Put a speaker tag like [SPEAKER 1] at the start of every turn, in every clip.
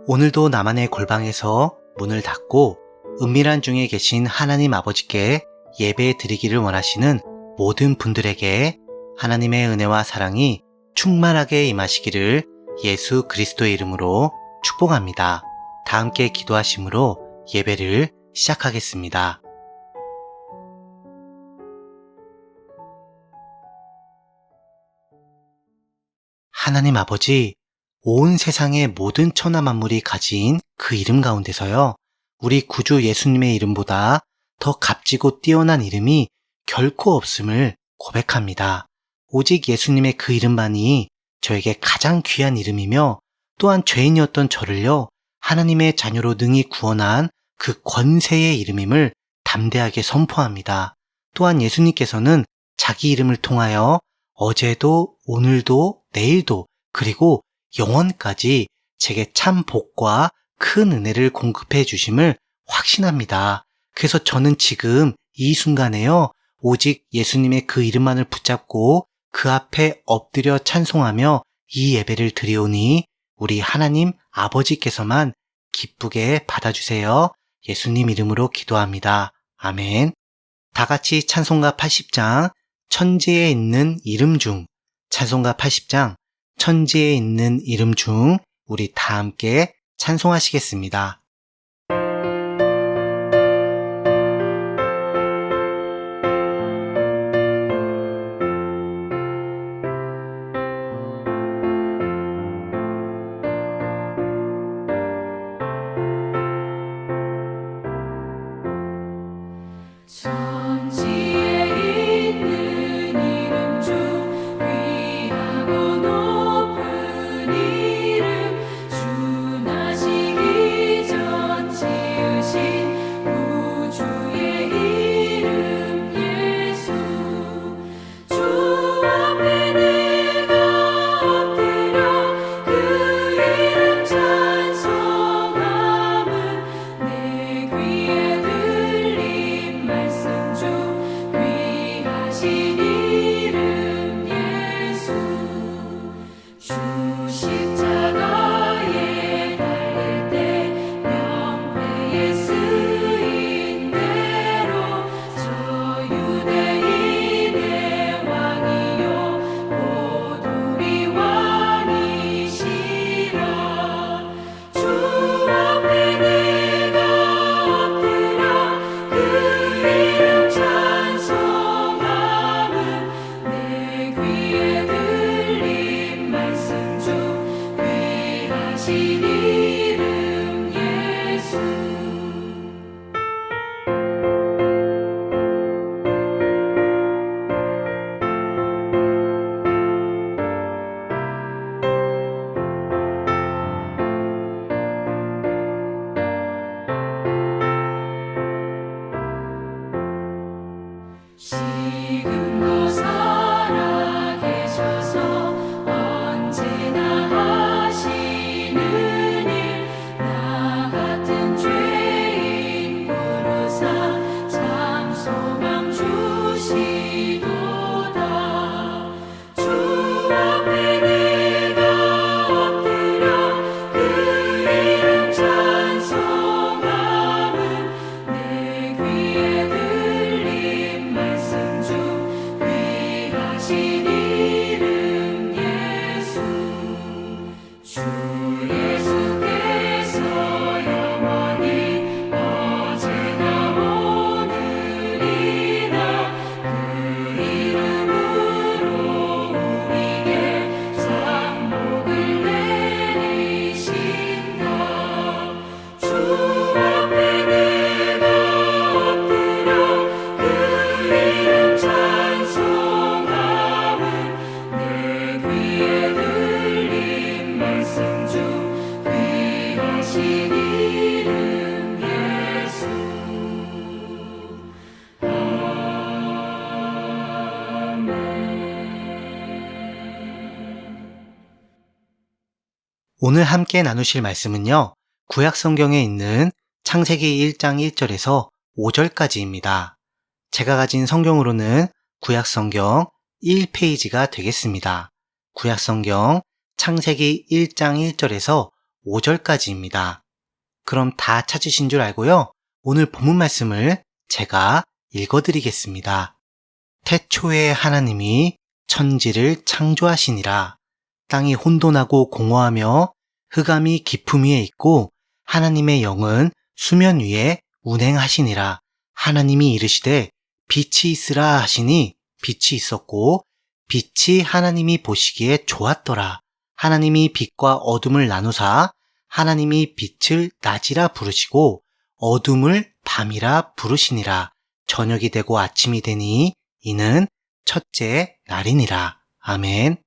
[SPEAKER 1] 오늘도 나만의 골방에서 문을 닫고 은밀한 중에 계신 하나님 아버지께 예배 드리기를 원하시는 모든 분들에게 하나님의 은혜와 사랑이 충만하게 임하시기를 예수 그리스도의 이름으로 축복합니다. 다 함께 기도하심으로 예배를 시작하겠습니다. 하나님 아버지, 온 세상의 모든 천하 만물이 가진 그 이름 가운데서요, 우리 구주 예수님의 이름보다 더 값지고 뛰어난 이름이 결코 없음을 고백합니다. 오직 예수님의 그 이름만이 저에게 가장 귀한 이름이며, 또한 죄인이었던 저를요, 하나님의 자녀로 능히 구원한 그 권세의 이름임을 담대하게 선포합니다. 또한 예수님께서는 자기 이름을 통하여 어제도 오늘도 내일도 그리고 영원까지 제게 참 복과 큰 은혜를 공급해 주심을 확신합니다. 그래서 저는 지금 이 순간에요, 오직 예수님의 그 이름만을 붙잡고 그 앞에 엎드려 찬송하며 이 예배를 드리오니 우리 하나님 아버지께서만 기쁘게 받아주세요. 예수님 이름으로 기도합니다. 아멘. 다 같이 찬송가 80장 천지에 있는 이름 중, 찬송가 80장 천지에 있는 이름 중 우리 다 함께 찬송하시겠습니다. 오늘 함께 나누실 말씀은요, 구약 성경에 있는 창세기 1장 1절에서 5절까지입니다. 제가 가진 성경으로는 구약 성경 1페이지가 되겠습니다. 구약 성경 창세기 1장 1절에서 5절까지입니다. 그럼 다 찾으신 줄 알고요. 오늘 본문 말씀을 제가 읽어드리겠습니다. 태초에 하나님이 천지를 창조하시니라. 땅이 혼돈하고 공허하며 흑암이 깊음 위에 있고 하나님의 영은 수면 위에 운행하시니라. 하나님이 이르시되 빛이 있으라 하시니 빛이 있었고 빛이 하나님이 보시기에 좋았더라. 하나님이 빛과 어둠을 나누사 하나님이 빛을 낮이라 부르시고 어둠을 밤이라 부르시니라. 저녁이 되고 아침이 되니 이는 첫째 날이니라. 아멘.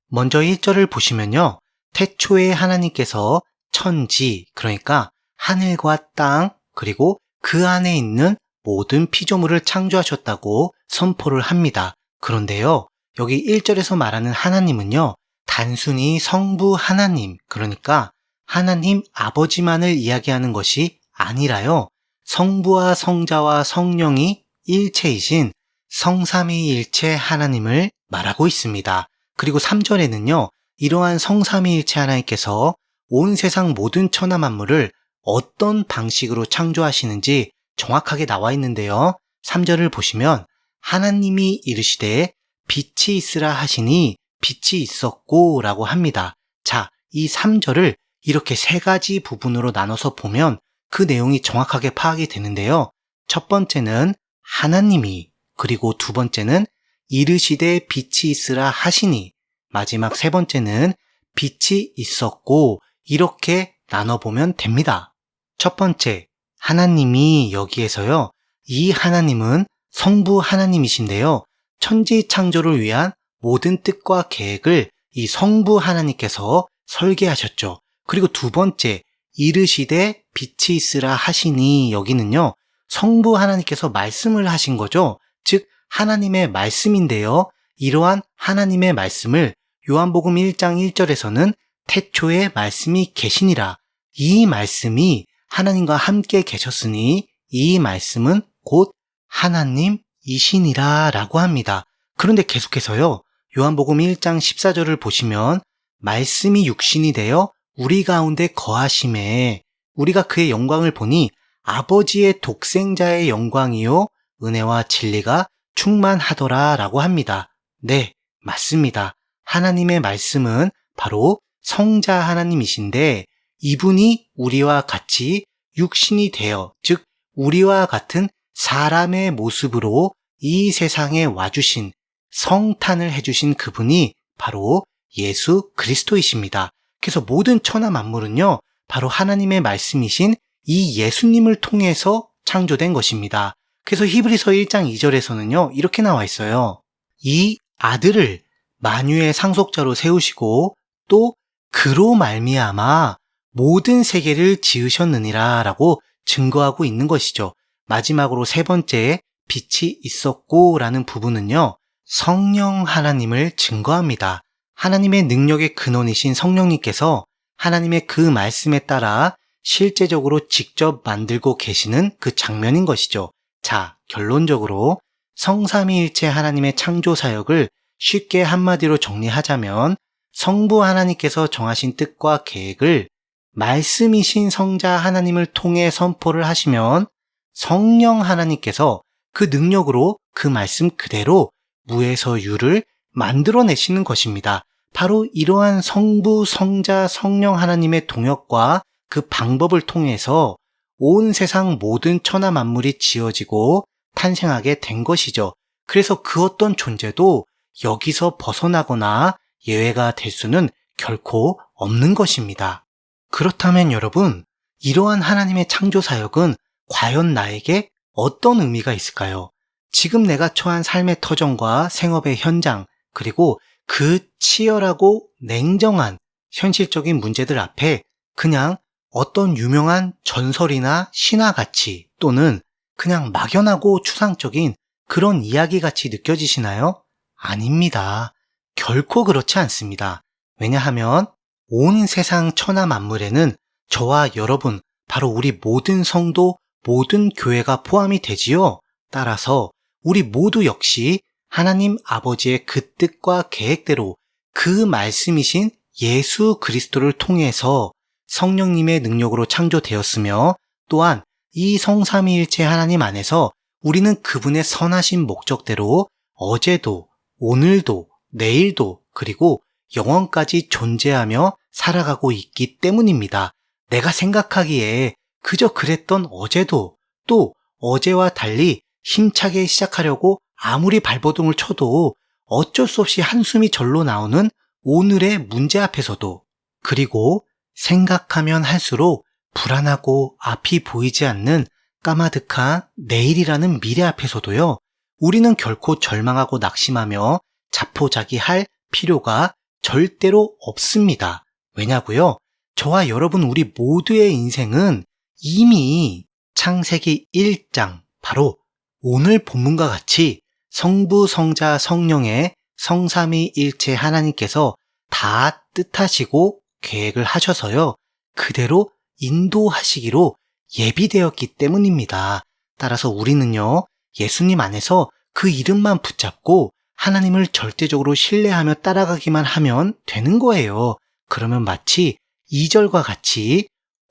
[SPEAKER 1] 먼저 1절을 보시면요. 태초에 하나님께서 천지, 그러니까 하늘과 땅, 그리고 그 안에 있는 모든 피조물을 창조하셨다고 선포를 합니다. 그런데요, 여기 1절에서 말하는 하나님은요, 단순히 성부 하나님, 그러니까 하나님 아버지만을 이야기하는 것이 아니라요, 성부와 성자와 성령이 일체이신 성삼위일체 하나님을 말하고 있습니다. 그리고 3절에는요, 이러한 성삼위일체 하나님께서 온 세상 모든 천하 만물을 어떤 방식으로 창조하시는지 정확하게 나와 있는데요. 3절을 보시면 하나님이 이르시되 빛이 있으라 하시니 빛이 있었고 라고 합니다. 자, 이 3절을 이렇게 세 가지 부분으로 나눠서 보면 그 내용이 정확하게 파악이 되는데요. 첫 번째는 하나님이, 그리고 두 번째는 이르시되 빛이 있으라 하시니, 마지막 세 번째는 빛이 있었고, 이렇게 나눠보면 됩니다. 첫 번째, 하나님이 여기에서요, 이 하나님은 성부 하나님이신데요, 천지 창조를 위한 모든 뜻과 계획을 이 성부 하나님께서 설계하셨죠. 그리고 두 번째, 이르시되 빛이 있으라 하시니, 여기는요, 성부 하나님께서 말씀을 하신 거죠. 즉 하나님의 말씀인데요. 이러한 하나님의 말씀을 요한복음 1장 1절에서는 태초에 말씀이 계시니라. 이 말씀이 하나님과 함께 계셨으니 이 말씀은 곧 하나님이시니라 라고 합니다. 그런데 계속해서요. 요한복음 1장 14절을 보시면 말씀이 육신이 되어 우리 가운데 거하심에 우리가 그의 영광을 보니 아버지의 독생자의 영광이요 은혜와 진리가 충만하더라 라고 합니다. 네, 맞습니다. 하나님의 말씀은 바로 성자 하나님이신데 이분이 우리와 같이 육신이 되어, 즉 우리와 같은 사람의 모습으로 이 세상에 와주신, 성탄을 해주신 그분이 바로 예수 그리스도이십니다. 그래서 모든 천하 만물은요, 바로 하나님의 말씀이신 이 예수님을 통해서 창조된 것입니다. 그래서 히브리서 1장 2절에서는요, 이렇게 나와 있어요. 이 아들을 만유의 상속자로 세우시고 또 그로 말미암아 모든 세계를 지으셨느니라 라고 증거하고 있는 것이죠. 마지막으로 세 번째, 빛이 있었고 라는 부분은요, 성령 하나님을 증거합니다. 하나님의 능력의 근원이신 성령님께서 하나님의 그 말씀에 따라 실제적으로 직접 만들고 계시는 그 장면인 것이죠. 자, 결론적으로 성삼위일체 하나님의 창조 사역을 쉽게 한마디로 정리하자면 성부 하나님께서 정하신 뜻과 계획을 말씀이신 성자 하나님을 통해 선포를 하시면 성령 하나님께서 그 능력으로 그 말씀 그대로 무에서 유를 만들어내시는 것입니다. 바로 이러한 성부, 성자, 성령 하나님의 동역과 그 방법을 통해서 온 세상 모든 천하 만물이 지어지고 탄생하게 된 것이죠. 그래서 그 어떤 존재도 여기서 벗어나거나 예외가 될 수는 결코 없는 것입니다. 그렇다면 여러분, 이러한 하나님의 창조 사역은 과연 나에게 어떤 의미가 있을까요? 지금 내가 처한 삶의 터전과 생업의 현장, 그리고 그 치열하고 냉정한 현실적인 문제들 앞에 그냥 어떤 유명한 전설이나 신화같이 또는 그냥 막연하고 추상적인 그런 이야기같이 느껴지시나요? 아닙니다. 결코 그렇지 않습니다. 왜냐하면 온 세상 천하 만물에는 저와 여러분, 바로 우리 모든 성도, 모든 교회가 포함이 되지요. 따라서 우리 모두 역시 하나님 아버지의 그 뜻과 계획대로 그 말씀이신 예수 그리스도를 통해서 성령님의 능력으로 창조되었으며 또한 이 성삼위일체 하나님 안에서 우리는 그분의 선하신 목적대로 어제도, 오늘도, 내일도, 그리고 영원까지 존재하며 살아가고 있기 때문입니다. 내가 생각하기에 그저 그랬던 어제도 또 어제와 달리 힘차게 시작하려고 아무리 발버둥을 쳐도 어쩔 수 없이 한숨이 절로 나오는 오늘의 문제 앞에서도, 그리고 생각하면 할수록 불안하고 앞이 보이지 않는 까마득한 내일이라는 미래 앞에서도요, 우리는 결코 절망하고 낙심하며 자포자기할 필요가 절대로 없습니다. 왜냐고요? 저와 여러분 우리 모두의 인생은 이미 창세기 1장 바로 오늘 본문과 같이 성부, 성자, 성령의 성삼위일체 하나님께서 다 뜻하시고 계획을 하셔서요, 그대로 인도하시기로 예비되었기 때문입니다. 따라서 우리는요, 예수님 안에서 그 이름만 붙잡고 하나님을 절대적으로 신뢰하며 따라가기만 하면 되는 거예요. 그러면 마치 2절과 같이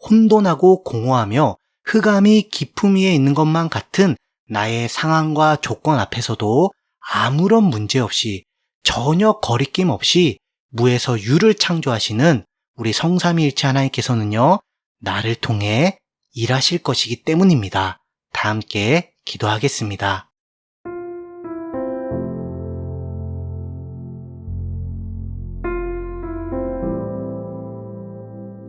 [SPEAKER 1] 혼돈하고 공허하며 흑암이 깊음 위에 있는 것만 같은 나의 상황과 조건 앞에서도 아무런 문제 없이 전혀 거리낌 없이 무에서 유를 창조하시는 우리 성삼위일체 하나님께서는요, 나를 통해 일하실 것이기 때문입니다. 다 함께 기도하겠습니다.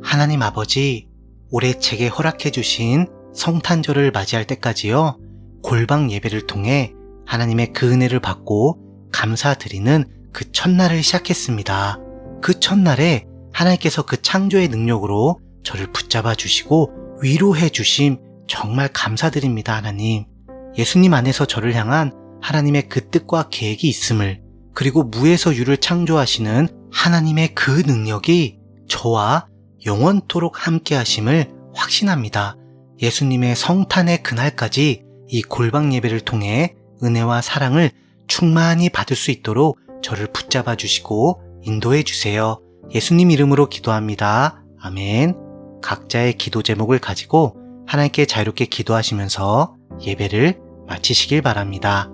[SPEAKER 1] 하나님 아버지, 올해 제게 허락해 주신 성탄절을 맞이할 때까지요, 골방 예배를 통해 하나님의 그 은혜를 받고 감사드리는 그 첫날을 시작했습니다. 그 첫날에 하나님께서 그 창조의 능력으로 저를 붙잡아 주시고 위로해 주심 정말 감사드립니다. 하나님, 예수님 안에서 저를 향한 하나님의 그 뜻과 계획이 있음을, 그리고 무에서 유를 창조하시는 하나님의 그 능력이 저와 영원토록 함께 하심을 확신합니다. 예수님의 성탄의 그날까지 이 골방 예배를 통해 은혜와 사랑을 충만히 받을 수 있도록 저를 붙잡아 주시고 인도해 주세요. 예수님 이름으로 기도합니다. 아멘. 각자의 기도 제목을 가지고 하나님께 자유롭게 기도하시면서 예배를 마치시길 바랍니다.